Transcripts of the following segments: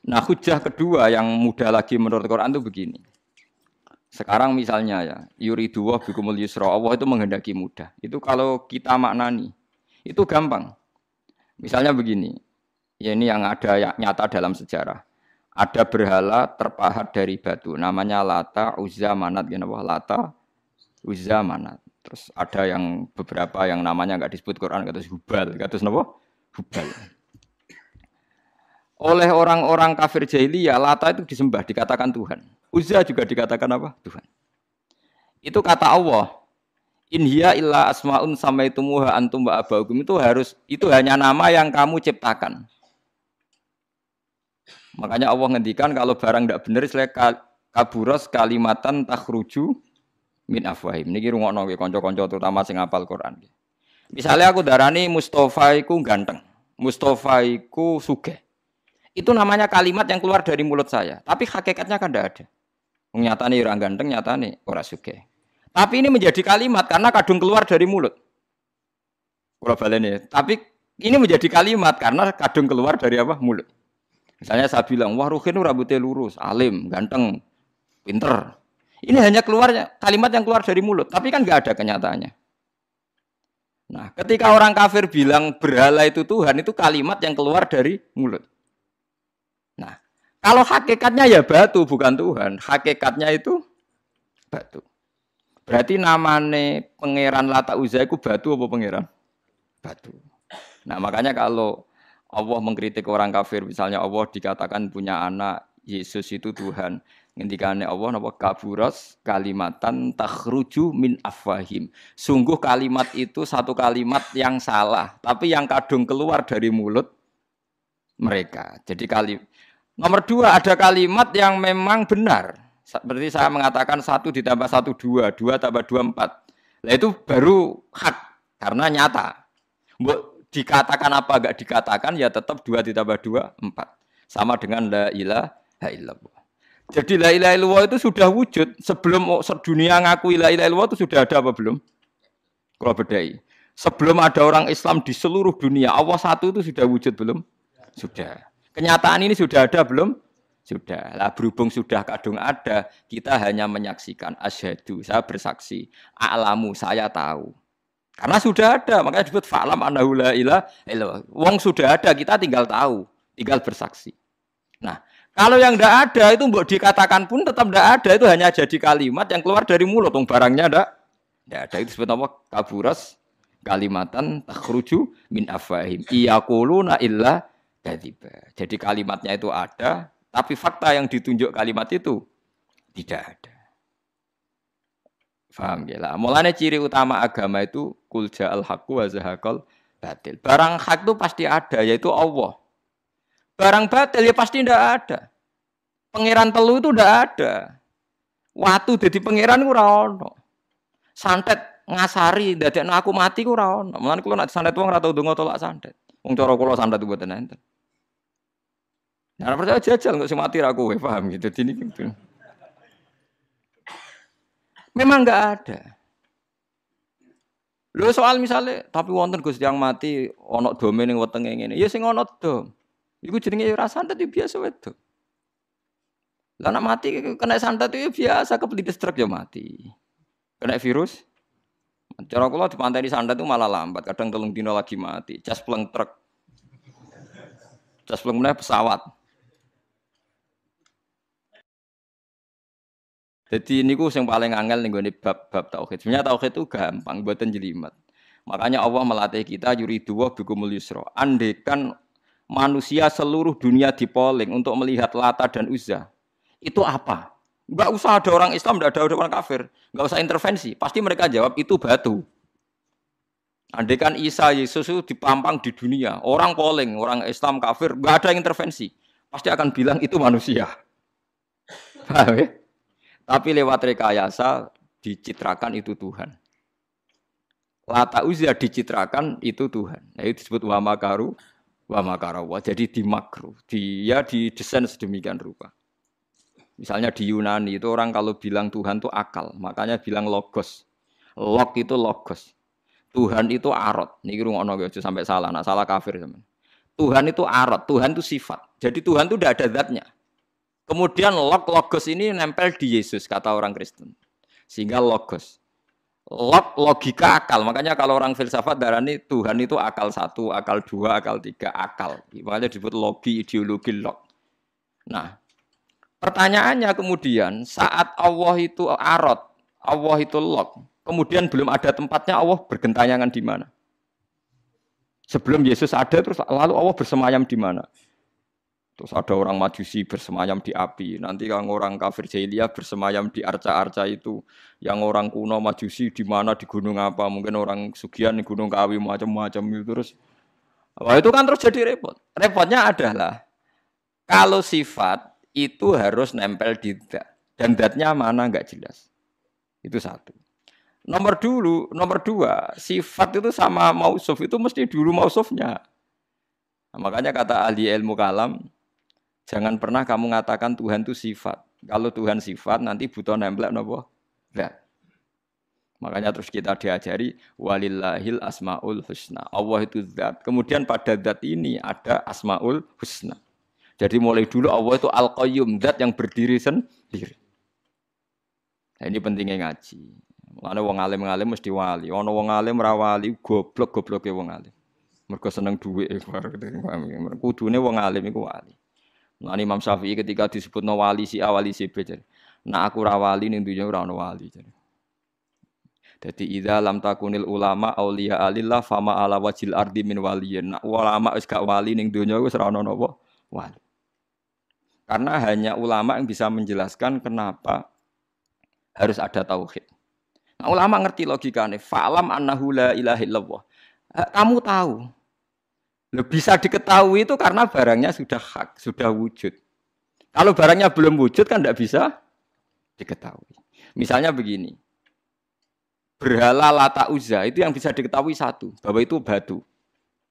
Nah, hujah kedua yang mudah lagi menurut Quran itu begini. Sekarang misalnya ya, yuridu wa bikumul yusra, Allah itu menghendaki mudah. Itu kalau kita maknani, itu gampang. Misalnya begini, ya ini yang ada nyata dalam sejarah. Ada berhala terpahat dari batu, namanya Lata, Uzza, Manat, Lata, Uzza, Manat. Terus ada yang beberapa yang namanya nggak disebut Quran, kata Hubal, kata apa? Hubal. Oleh orang-orang kafir jahiliyah, Lata itu disembah, dikatakan Tuhan. Uzza juga dikatakan apa? Tuhan. Itu kata Allah. In hiya illa asmaun samaitumuha antum wa abaukum, itu hanya nama yang kamu ciptakan. Makanya Allah ngendikan kalau barang tidak benar istilah kaburos kalimatan takhruju min afwahim. Niki rungokno nggih kanca-kanca terutama sing hafal Quran. Misalnya aku darani Mustafa iku ganteng, Mustafa iku sugih. Itu namanya kalimat yang keluar dari mulut saya, tapi hakikatnya kan tidak ada. Nyatane ora ganteng, nyatane ora sugih. Tapi ini menjadi kalimat karena kadung keluar dari mulut. Kula baleni, tapi ini menjadi kalimat karena kadung keluar dari apa? Mulut. Misalnya saya bilang, wah Ruhin rambutnya lurus, alim, ganteng, pinter. Ini hanya keluarnya kalimat yang keluar dari mulut, tapi kan nggak ada kenyataannya. Nah, ketika orang kafir bilang berhala itu Tuhan, itu kalimat yang keluar dari mulut. Nah, kalau hakikatnya ya batu, bukan Tuhan. Hakikatnya itu batu. Berarti namane pangeran Lata Uzza itu batu apa pangeran? Batu. Nah, makanya kalau Allah mengkritik orang kafir, misalnya Allah dikatakan punya anak, Yesus itu Tuhan. Ngendikane Allah napa kaburas kalimatan takhruju min afwahim. Sungguh kalimat itu satu kalimat yang salah, tapi yang kadung keluar dari mulut mereka. Jadi nomor dua ada kalimat yang memang benar. Seperti saya mengatakan 1 ditambah 1 2, 2 tambah 2 4. Nah itu baru hak karena nyata. Dikatakan apa enggak dikatakan ya tetap 2 ditambah 2 4. Sama dengan la ilaha illallah. Jadi la ilaha illallah itu sudah wujud sebelum dunia ngakui la ilaha illallah itu sudah ada apa belum? Kalau bedai. Sebelum ada orang Islam di seluruh dunia, Allah satu itu sudah wujud belum? Sudah. Kenyataan ini sudah ada belum? Sudah. Lah berhubung sudah kadung ada, kita hanya menyaksikan asyhadu, saya bersaksi, a'lamu, saya tahu. Karena sudah ada, makanya disebut fa'lam annahu la ilaha illallah. Wong sudah ada, kita tinggal tahu, tinggal bersaksi. Nah, kalau yang tidak ada itu mbok dikatakan pun tetap tidak ada, itu hanya jadi kalimat yang keluar dari mulut, barangnya tidak ada. Itu disebut apa? Kaburas kalimatan takhruju min afwahim. Iyaquluna illa kadziba. Jadi kalimatnya itu ada, tapi fakta yang ditunjuk kalimat itu tidak ada. Faham ya lah. Mulanya ciri utama agama itu kul ja'al haqqu wa zahaqal batil. Barang hak itu pasti ada, yaitu Allah. Barang batil ya pasti tidak ada. Pangeran telu itu tidak ada. Watu jadi pangeran itu ora ono. Santet ngasari dadekno aku mati ku ora ono. Mulane kula nek santet wong ora tau ndonga tolak santet. Wong cara kula santet mboten enten. Nah, percaya jajal kok sing mati ra kowe, paham gitu. Dini gitu. Memang enggak ada. Lho soal misalnya tapi wonten Gus yang mati ana dome ning wetenge ngene. Ya sing ana dom. Iku jenenge ora santet itu biasa wedok. Lah nek mati kena santet itu biasa kepelitis truk ya mati. Kena virus. Cara kula dipanteni santet itu malah lambat, kadang 3 dina lagi mati. Cas pleng truk. Cas pleng meneh pesawat. Jadi niku yang paling angel ning gone bab tauhid. Sebenarnya tauhid itu gampang, mboten jelimet. Makanya Allah melatih kita yuridu wa bikumul yusra. Andekan manusia seluruh dunia dipoling untuk melihat Lata dan Uzza. Itu apa? Enggak usah ada orang Islam, enggak ada orang kafir. Enggak usah intervensi. Pasti mereka jawab itu batu. Andekan Isa Yesus itu dipampang di dunia, orang polling, orang Islam kafir, enggak ada intervensi. Pasti akan bilang itu manusia. Paham ya? Tapi lewat rekayasa dicitrakan itu Tuhan. Lata Uzza dicitrakan itu Tuhan. Nah, itu disebut wa makaru wa makarawa. Jadi dimakru. Dia didesain sedemikian rupa. Misalnya di Yunani itu orang kalau bilang Tuhan itu akal, makanya bilang logos. Log itu logos. Tuhan itu arot. Niki rungokno aja sampai salah, nak salah kafir teman. Tuhan itu arot, Tuhan itu sifat. Jadi Tuhan itu tidak ada zatnya. Kemudian logos ini nempel di Yesus, kata orang Kristen. Sehingga logos. Logika akal. Makanya kalau orang filsafat darani Tuhan itu akal 1, akal 2, akal 3, akal. Makanya disebut logi, ideologi, log. Nah, pertanyaannya kemudian saat Allah itu arot, Allah itu log, kemudian belum ada tempatnya Allah bergentayangan di mana? Sebelum Yesus ada terus lalu Allah bersemayam di mana? Terus ada orang Majusi bersemayam di api. Nanti yang orang kafir jahiliyah bersemayam di arca-arca itu. Yang orang kuno Majusi di mana di gunung apa? Mungkin orang Sugian di gunung Kawi macam-macam itu terus. Wah, itu kan terus jadi repot. Repotnya adalah kalau sifat itu harus nempel di dat dan datnya mana nggak jelas. Itu satu. Nomor dua, sifat itu sama mausuf itu mesti dulu mausufnya. Nah, makanya kata ahli ilmu kalam, jangan pernah kamu mengatakan Tuhan itu sifat. Kalau Tuhan sifat nanti butuh nempel nopo? Zat. Makanya terus kita diajari walillahil asmaul husna. Allah itu zat. Kemudian pada zat ini ada asmaul husna. Jadi mulai dulu Allah itu al-qayyum, zat yang berdiri sendiri. Nah, ini pentingnya ngaji. Ana wong alim-alim mesti wali. Ana wong alim ra wali, goblok-gobloke wong alim. Mergo seneng dhuwit. Kudune wong alim iku wali. Nah, Imam Syafi'i ketika disebutno wali si A wali si B. Nah aku ra wali ning dunya ora ono wali. Dadi idza lam takunil ulama auliya alillah fama ala wajil ardi min waliyin. Nah, ulama wis gak wali ning dunya wis ora ono napa wali. Karena hanya ulama yang bisa menjelaskan kenapa harus ada tauhid. Nah, ulama ngerti logikanya. Fa'lam annahu la ilaha illallah. Kamu tahu. Bisa diketahui itu karena barangnya sudah hak, sudah wujud. Kalau barangnya belum wujud kan tidak bisa diketahui. Misalnya begini. Berhala Lata Uzza itu yang bisa diketahui satu. Bahwa itu batu.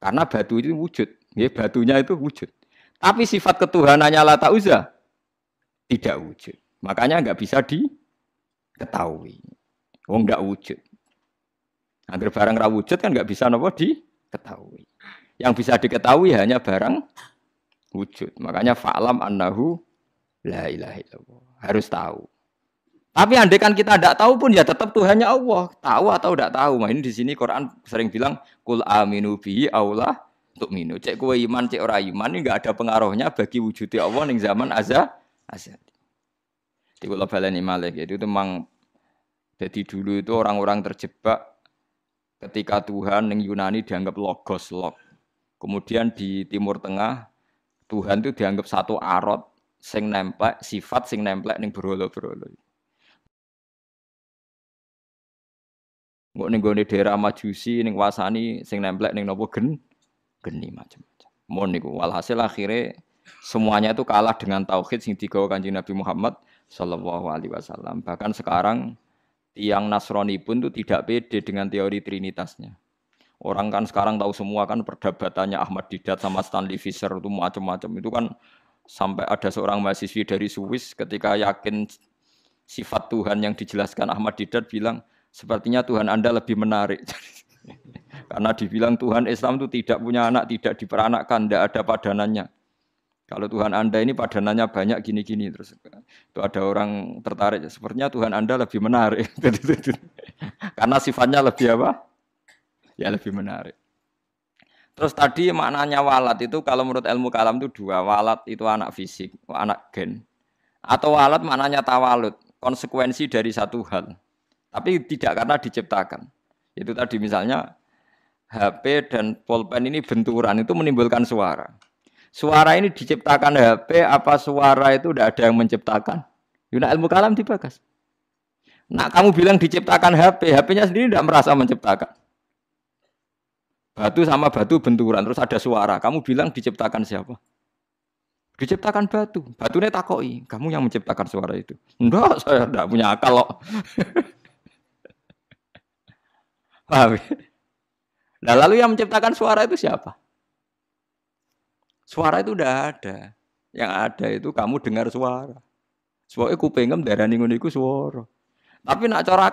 Karena batu itu wujud. Ya, batunya itu wujud. Tapi sifat ketuhanannya Lata Uzza tidak wujud. Makanya nggak bisa diketahui. Wong nggak wujud. Agar barang ra wujud kan nggak bisa nopo diketahui. Yang bisa diketahui hanya barang wujud. Makanya fa'lam annahu la ilaha illallah. Harus tahu. Tapi andai kan kita tidak tahu pun ya tetap Tuhannya Allah. Tahu atau tidak tahu. Nah, ini di sini Quran sering bilang kul aminu bihi aula tu'minu. Cek kowe iman cek ora iman ini enggak ada pengaruhnya bagi wujudnya Allah ning zaman azali. Di kula baleni malih itu memang. Jadi dulu itu orang-orang terjebak ketika Tuhan yang Yunani dianggap logos, log. Kemudian di Timur Tengah Tuhan itu dianggap satu arot sing nemplek, sifat sing nemplek ning berhala-berhala. Engko ning gone daerah Majusi ning wasani sing nemplek ning napa geni macam-macam. Mon niku walhasil akhirnya semuanya itu kalah dengan tauhid sing digawa Kanjeng Nabi Muhammad sallallahu alaihi wasallam. Bahkan sekarang tiang Nasrani pun itu tidak pede dengan teori trinitasnya. Orang kan sekarang tahu semua kan perdebatannya Ahmad Didat sama Stanley Fischer itu macam-macam. Itu kan sampai ada seorang mahasiswi dari Swiss ketika yakin sifat Tuhan yang dijelaskan Ahmad Didat bilang, sepertinya Tuhan Anda lebih menarik. Karena dibilang Tuhan Islam itu tidak punya anak, tidak diperanakkan, tidak ada padanannya. Kalau Tuhan Anda ini padanannya banyak gini-gini terus itu ada orang tertarik. Sepertinya Tuhan Anda lebih menarik. Karena sifatnya lebih apa? Ya lebih menarik. Terus tadi maknanya walat itu kalau menurut ilmu kalam itu dua. Walat itu anak fisik, anak gen. Atau walat maknanya tawalud, konsekuensi dari satu hal. Tapi tidak karena diciptakan. Itu tadi misalnya HP dan pulpen ini benturan itu menimbulkan suara. Suara ini diciptakan HP, apa suara itu tidak ada yang menciptakan? Yuna ilmu kalam dibagas. Nah kamu bilang diciptakan HP, HP-nya sendiri tidak merasa menciptakan. Batu sama batu benturan, terus ada suara. Kamu bilang diciptakan siapa? Diciptakan batu. Batunya takoi, kamu yang menciptakan suara itu. Enggak, saya tidak punya akal loh. Paham? Nah lalu yang menciptakan suara itu siapa? Suara itu udah ada. Yang ada itu kamu dengar suara. Soalnya kupingem darani ngono iku suara. Tapi nak cara